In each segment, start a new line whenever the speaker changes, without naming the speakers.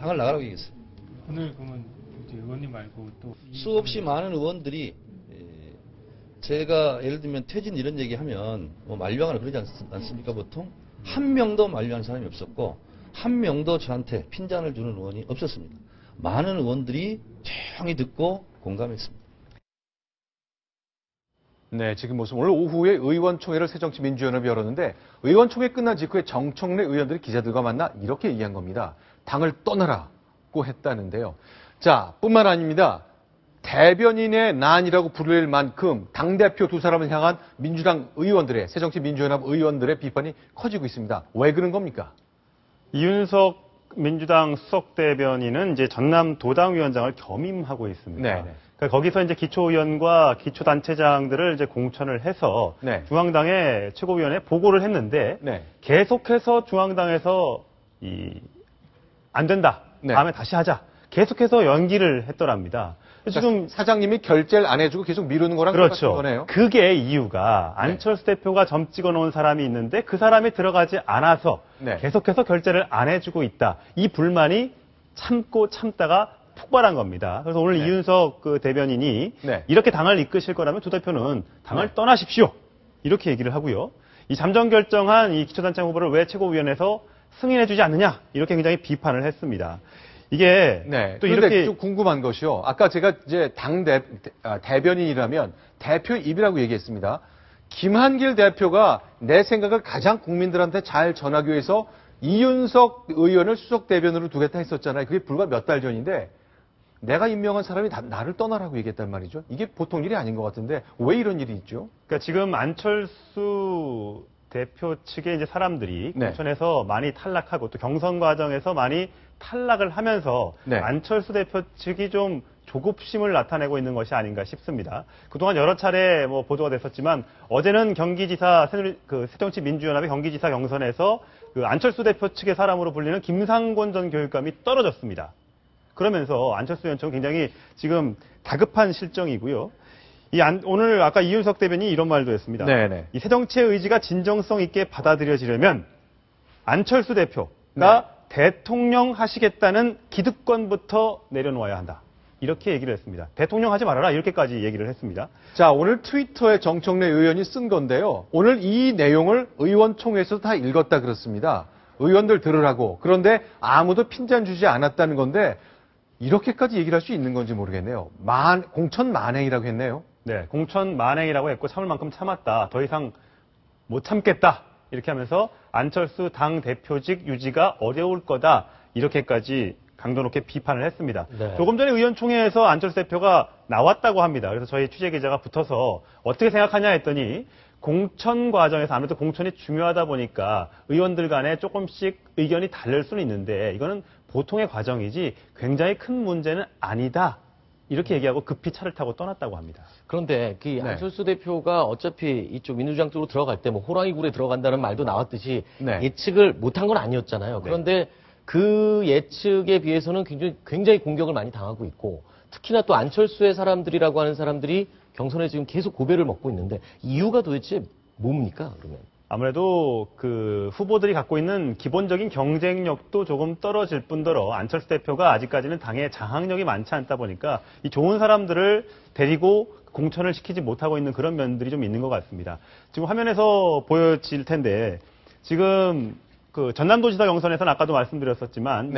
당을 나가라고 얘기했어요.
오늘 그러면 이제 의원님 말고 또
수없이 많은 의원들이 제가 예를 들면 퇴진 이런 얘기하면 뭐 만류하거나 그러지 않습니까? 보통 한 명도 만류하는 사람이 없었고 한 명도 저한테 핀잔을 주는 의원이 없었습니다. 많은 의원들이 조용히 듣고 공감했습니다.
네, 지금 모습 오늘 오후에 의원총회를 새정치민주연합이 열었는데 의원총회 끝난 직후에 정청래 의원들이 기자들과 만나 이렇게 얘기한 겁니다. 당을 떠나라고 했다는데요. 자, 뿐만 아닙니다. 대변인의 난이라고 부를 만큼 당대표 두 사람을 향한 민주당 의원들의 새정치민주연합 의원들의 비판이 커지고 있습니다. 왜 그런 겁니까?
이윤석 민주당 수석대변인은 이제 전남 도당위원장을 겸임하고 있습니다.
네.
그러니까 거기서 이제 기초의원과 기초단체장들을 이제 공천을 해서
네.
중앙당의 최고위원회에 보고를 했는데
네.
계속해서 중앙당에서 안 된다.
네.
다음에 다시 하자. 계속해서 연기를 했더랍니다. 지금
사장님이 결재를 안 해주고 계속 미루는 거랑
그렇죠.
똑같은 거네요.
그게 이유가 안철수 대표가 점 찍어 놓은 사람이 있는데 그 사람이 들어가지 않아서
네.
계속해서 결재를 안 해주고 있다. 이 불만이 참고 참다가 폭발한 겁니다. 그래서 오늘
네.
이윤석 그 대변인이
네.
이렇게 당을 이끄실 거라면 두 대표는 당을
네.
떠나십시오. 이렇게 얘기를 하고요. 이 잠정 결정한 이 기초단체 후보를 왜 최고위원회에서 승인해주지 않느냐 이렇게 굉장히 비판을 했습니다. 이게
네.
또
그런데
이렇게
좀 궁금한 것이요. 아까 제가 이제 대변인이라면 대표 입이라고 얘기했습니다. 김한길 대표가 내 생각을 가장 국민들한테 잘 전하기 위해서 이윤석 의원을 수석 대변으로 두겠다 했었잖아요. 그게 불과 몇 달 전인데 내가 임명한 사람이 나를 떠나라고 얘기했단 말이죠. 이게 보통 일이 아닌 것 같은데 왜 이런 일이 있죠?
그러니까 지금 안철수 대표 측의 이제 사람들이
네.
공천에서 많이 탈락하고 또 경선 과정에서 많이 탈락을 하면서
네.
안철수 대표 측이 좀 조급심을 나타내고 있는 것이 아닌가 싶습니다. 그동안 여러 차례 뭐 보도가 됐었지만 어제는 경기지사 새정치민주연합의 경기지사 경선에서 그 안철수 대표 측의 사람으로 불리는 김상곤 전 교육감이 떨어졌습니다. 그러면서 안철수 위원장은 굉장히 지금 다급한 실정이고요. 오늘 아까 이윤석 대변인이 이런 말도 했습니다.
네네.
이 새정치의 의지가 진정성 있게 받아들여지려면 안철수 대표가 대통령 하시겠다는 기득권부터 내려놓아야 한다. 이렇게 얘기를 했습니다. 대통령 하지 말아라 이렇게까지 얘기를 했습니다.
자, 오늘 트위터에 정청래 의원이 쓴 건데요. 오늘 이 내용을 의원총회에서 다 읽었다 그렇습니다. 의원들 들으라고. 그런데 아무도 핀잔 주지 않았다는 건데 이렇게까지 얘기를 할 수 있는 건지 모르겠네요. 공천 만행이라고 했네요.
네, 공천 만행이라고 했고 참을 만큼 참았다. 더 이상 못 참겠다. 이렇게 하면서 안철수 당 대표직 유지가 어려울 거다. 이렇게까지 강도 높게 비판을 했습니다.
네.
조금 전에 의원총회에서 안철수 대표가 나왔다고 합니다. 그래서 저희 취재기자가 붙어서 어떻게 생각하냐 했더니 공천 과정에서 아무래도 공천이 중요하다 보니까 의원들 간에 조금씩 의견이 다를 수는 있는데 이거는 보통의 과정이지 굉장히 큰 문제는 아니다. 이렇게 얘기하고 급히 차를 타고 떠났다고 합니다.
그런데 그 안철수 대표가 어차피 이쪽 민주당 쪽으로 들어갈 때 뭐 호랑이 굴에 들어간다는 말도 나왔듯이 예측을 못한 건 아니었잖아요. 그런데 그 예측에 비해서는 굉장히 공격을 많이 당하고 있고 특히나 또 안철수의 사람들이라고 하는 사람들이 경선에 지금 계속 고배를 먹고 있는데 이유가 도대체 뭡니까 그러면?
아무래도 그 후보들이 갖고 있는 기본적인 경쟁력도 조금 떨어질 뿐더러 안철수 대표가 아직까지는 당에 장악력이 많지 않다 보니까 이 좋은 사람들을 데리고 공천을 시키지 못하고 있는 그런 면들이 좀 있는 것 같습니다. 지금 화면에서 보여질 텐데 지금 그 전남도지사 경선에서는 아까도 말씀드렸었지만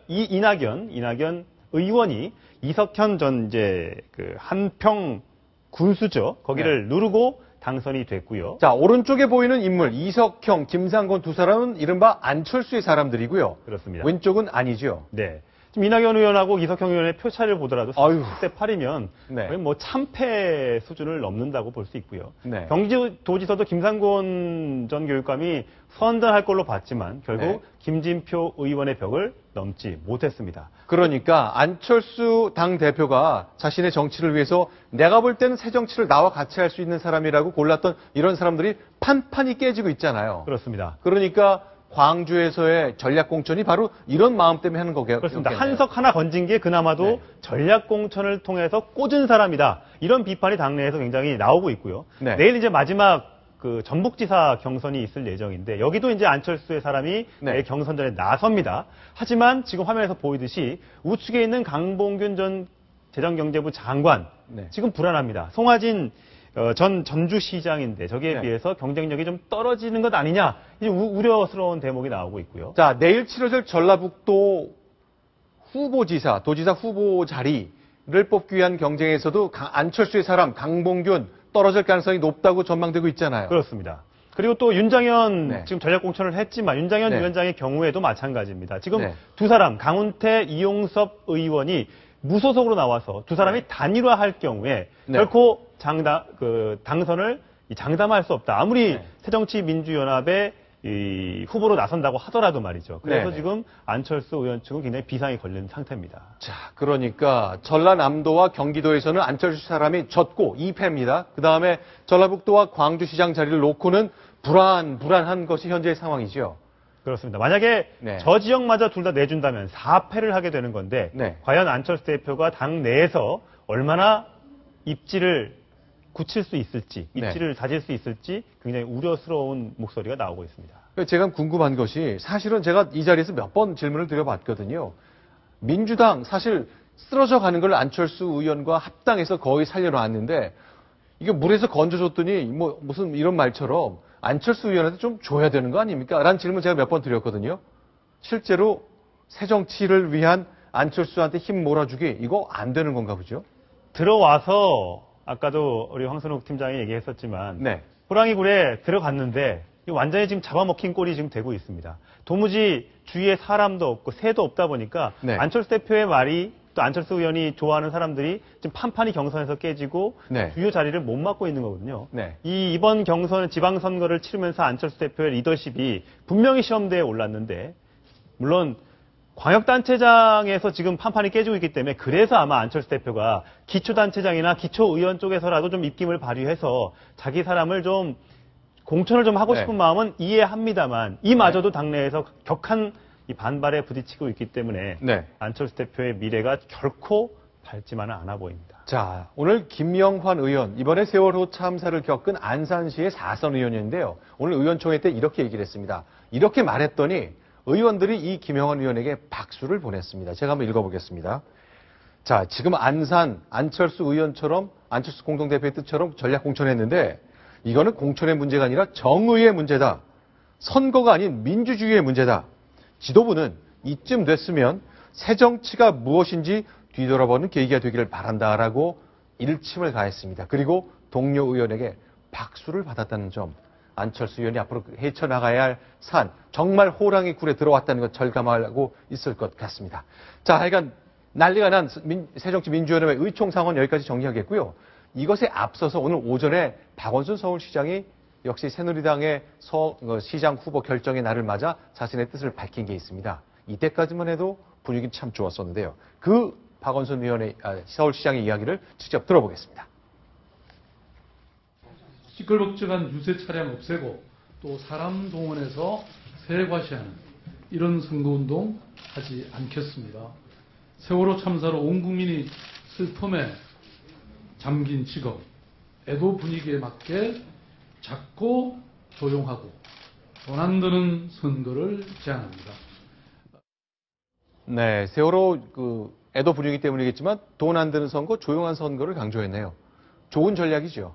이낙연 의원이 이석현 전 이제 그 한평 군수죠. 거기를 누르고 당선이 됐고요.
자, 오른쪽에 보이는 인물 이석형, 김상곤 두 사람은 이른바 안철수의 사람들이고요.
그렇습니다.
왼쪽은 아니죠.
네. 지금 이낙연 의원하고 이석형 의원의 표차를 보더라도 40대 8이면 거의 뭐 참패 수준을 넘는다고 볼 수 있고요. 경기도지사도 김상곤 전 교육감이 선전할 걸로 봤지만 결국 김진표 의원의 벽을 넘지 못했습니다.
그러니까 안철수 당대표가 자신의 정치를 위해서 내가 볼 때는 새 정치를 나와 같이 할 수 있는 사람이라고 골랐던 이런 사람들이 판판이 깨지고 있잖아요.
그렇습니다.
그러니까 광주에서의 전략공천이 바로 이런 마음 때문에 하는 거겠네요.
그렇습니다. 한석 하나 건진 게 그나마도 전략공천을 통해서 꽂은 사람이다. 이런 비판이 당내에서 굉장히 나오고 있고요. 내일 이제 마지막 그 전북지사 경선이 있을 예정인데 여기도 이제 안철수의 사람이
네.
경선전에 나섭니다. 하지만 지금 화면에서 보이듯이 우측에 있는 강봉균 전 재정경제부 장관
네.
지금 불안합니다. 송하진 전 전주시장인데 저기에
네.
비해서 경쟁력이 좀 떨어지는 것 아니냐 이제 우려스러운 대목이 나오고 있고요.
자, 내일 치러질 전라북도 후보지사, 도지사 후보 자리를 뽑기 위한 경쟁에서도 안철수의 사람 강봉균 떨어질 가능성이 높다고 전망되고 있잖아요.
그렇습니다. 그리고 또 윤장현
네.
지금 전략 공천을 했지만 윤장현
네.
위원장의 경우에도 마찬가지입니다. 지금
네.
두 사람 강훈태, 이용섭 의원이 무소속으로 나와서 두 사람이 단일화할 경우에
네.
결코 당선을 장담할 수 없다. 아무리
네.
새정치민주연합의 이 후보로 나선다고 하더라도 말이죠. 그래서
네.
지금 안철수 의원 측은 굉장히 비상이 걸린 상태입니다.
자, 그러니까 전라남도와 경기도에서는 안철수 사람이 졌고 2패입니다. 그 다음에 전라북도와 광주시장 자리를 놓고는 불안한 것이 현재의 상황이죠.
그렇습니다. 만약에
네.
저 지역마저 둘 다 내준다면 4패를 하게 되는 건데
네.
과연 안철수 대표가 당 내에서 얼마나 입지를 굳힐 수 있을지,
네.
입지를 다질 수 있을지 굉장히 우려스러운 목소리가 나오고 있습니다.
제가 궁금한 것이 사실은 제가 이 자리에서 몇 번 질문을 드려봤거든요. 민주당 사실 쓰러져 가는 걸 안철수 의원과 합당해서 거의 살려놨는데 이게 물에서 건져줬더니 뭐 무슨 이런 말처럼 안철수 의원한테 좀 줘야 되는 거 아닙니까? 라는 질문 제가 몇 번 드렸거든요. 실제로 새정치를 위한 안철수한테 힘 몰아주기 이거 안 되는 건가 보죠?
들어와서 아까도 우리 황선욱 팀장이 얘기했었지만
네.
호랑이 굴에 들어갔는데 완전히 지금 잡아먹힌 꼴이 지금 되고 있습니다. 도무지 주위에 사람도 없고 새도 없다 보니까
네.
안철수 대표의 말이 또 안철수 의원이 좋아하는 사람들이 지금 판판이 경선에서 깨지고
네.
주요 자리를 못 맡고 있는 거거든요.
네.
이번 경선 지방선거를 치르면서 안철수 대표의 리더십이 분명히 시험대에 올랐는데 물론 광역단체장에서 지금 판판이 깨지고 있기 때문에 그래서 아마 안철수 대표가 기초단체장이나 기초의원 쪽에서라도 좀 입김을 발휘해서 자기 사람을 좀 공천을 좀 하고 싶은
네.
마음은 이해합니다만 이마저도 당내에서 격한 이 반발에 부딪히고 있기 때문에
네.
안철수 대표의 미래가 결코 밝지만은 않아 보입니다.
자, 오늘 김영환 의원, 이번에 세월호 참사를 겪은 안산시의 4선 의원인데요. 오늘 의원총회 때 이렇게 얘기를 했습니다. 이렇게 말했더니 의원들이 이 김영환 의원에게 박수를 보냈습니다. 제가 한번 읽어보겠습니다. 자, 지금 안철수 의원처럼, 안철수 공동대표의 뜻처럼 전략 공천했는데 이거는 공천의 문제가 아니라 정의의 문제다. 선거가 아닌 민주주의의 문제다. 지도부는 이쯤 됐으면 새정치가 무엇인지 뒤돌아보는 계기가 되기를 바란다라고 일침을 가했습니다. 그리고 동료 의원에게 박수를 받았다는 점, 안철수 의원이 앞으로 헤쳐나가야 할 산, 정말 호랑이 굴에 들어왔다는 것 절감하고 있을 것 같습니다. 자, 하여간 난리가 난 새정치민주연합의 의총상원 여기까지 정리하겠고요. 이것에 앞서서 오늘 오전에 박원순 서울시장이 역시 새누리당의 시장 후보 결정의 날을 맞아 자신의 뜻을 밝힌 게 있습니다. 이때까지만 해도 분위기는 참 좋았었는데요. 그 박원순 서울시장의 이야기를 직접 들어보겠습니다.
시끌벅적한 유세 차량 없애고 또 사람 동원해서 세과시하는 이런 선거운동 하지 않겠습니다. 세월호 참사로 온 국민이 슬픔에 잠긴 지금 애도 분위기에 맞게 작고 조용하고 돈 안 드는 선거를 제안합니다.
네, 세월호 애도 분위기 때문이겠지만 돈 안 드는 선거, 조용한 선거를 강조했네요. 좋은 전략이죠.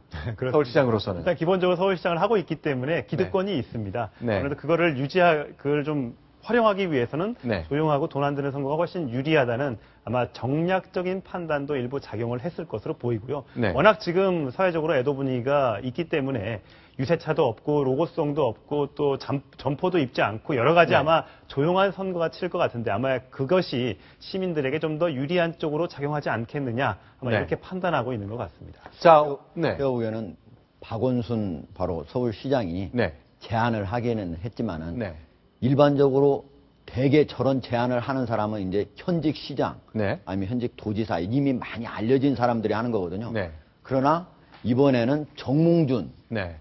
서울시장으로서는.
일단 기본적으로 서울시장을 하고 있기 때문에 기득권이 있습니다.
네.
그런데 그걸 좀 활용하기 위해서는
네.
조용하고 돈 안 드는 선거가 훨씬 유리하다는 아마 정략적인 판단도 일부 작용을 했을 것으로 보이고요.
네.
워낙 지금 사회적으로 애도 분위기가 있기 때문에 유세차도 없고 로고송도 없고 또 점포도 입지 않고 여러 가지
네.
아마 조용한 선거가 치를 것 같은데 아마 그것이 시민들에게 좀 더 유리한 쪽으로 작용하지 않겠느냐 아마
네.
이렇게 판단하고 있는 것 같습니다.
자, 네.
표 의원은 박원순 바로 서울시장이
네.
제안을 하기는 했지만은
네.
일반적으로 대개 저런 제안을 하는 사람은 이제 현직 시장
네.
아니면 현직 도지사 이미 많이 알려진 사람들이 하는 거거든요.
네.
그러나 이번에는 정몽준
네.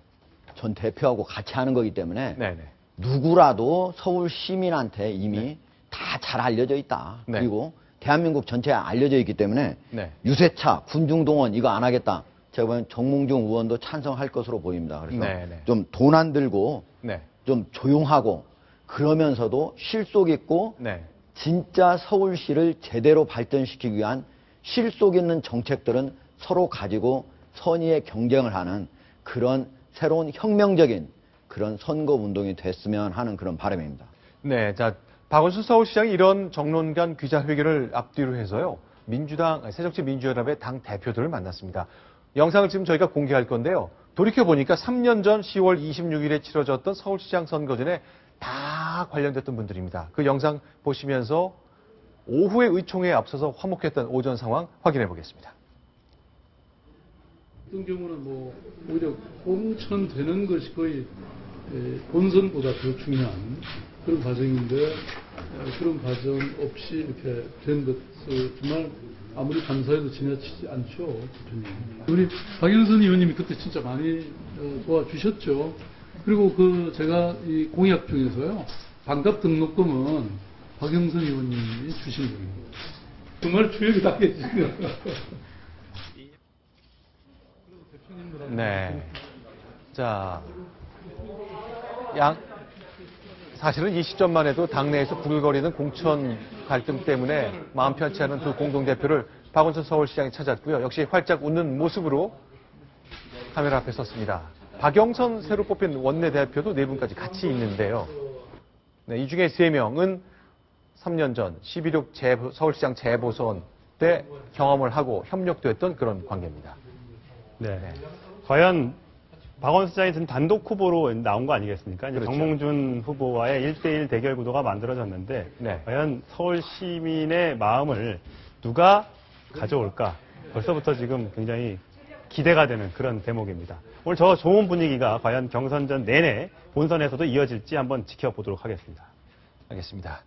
전 대표하고 같이 하는 거기 때문에
네. 네.
누구라도 서울 시민한테 이미 다 잘 알려져 있다.
네.
그리고 대한민국 전체에 알려져 있기 때문에
네.
유세차, 군중동원 이거 안 하겠다. 제가 보면 정몽준 의원도 찬성할 것으로 보입니다. 그래서
네네.
좀 돈 안 들고
네.
좀 조용하고 그러면서도 실속 있고
네.
진짜 서울시를 제대로 발전시키기 위한 실속 있는 정책들은 서로 가지고 선의의 경쟁을 하는 그런 새로운 혁명적인 그런 선거 운동이 됐으면 하는 그런 바람입니다.
네, 자, 박원순 서울시장이 이런 정론 간 기자회견을 앞뒤로 해서요, 새정치민주연합의 당 대표들을 만났습니다. 영상을 지금 저희가 공개할 건데요. 돌이켜보니까 3년 전 10월 26일에 치러졌던 서울시장 선거 전에 다 관련됐던 분들입니다. 그 영상 보시면서 오후의 의총에 앞서서 화목했던 오전 상황 확인해 보겠습니다.
어떤 경우는 뭐 오히려 공천되는 것이 거의 본선보다 더 중요한 그런 과정인데 그런 과정 없이 이렇게 된 것을 정말 아무리 감사해도 지나치지 않죠. 우리 박영선 의원님이 그때 진짜 많이 도와주셨죠. 그리고 제가 이 공약 중에서요, 반값 등록금은 박영선 의원님이 주신 겁니다. 정말 주역이 닦여지네요.
네. 자, 사실은 이 시점만 해도 당내에서 부글거리는 공천 갈등 때문에 마음 편치 않은 두 공동대표를 박원순 서울시장이 찾았고요. 역시 활짝 웃는 모습으로 카메라 앞에 섰습니다. 박영선 새로 뽑힌 원내대표도 네 분까지 같이 있는데요. 네, 이 중에 3명은 3년 전 12.6 서울시장 재보선 때 경험을 하고 협력도 했던 그런 관계입니다.
네. 과연 박원순 시장이 든 단독 후보로 나온 거 아니겠습니까? 이제
그렇죠.
정몽준 후보와의 1대1 대결 구도가 만들어졌는데
네.
과연 서울 시민의 마음을 누가 가져올까? 벌써부터 지금 굉장히 기대가 되는 그런 대목입니다. 오늘 저 좋은 분위기가 과연 경선전 내내 본선에서도 이어질지 한번 지켜보도록 하겠습니다.
알겠습니다.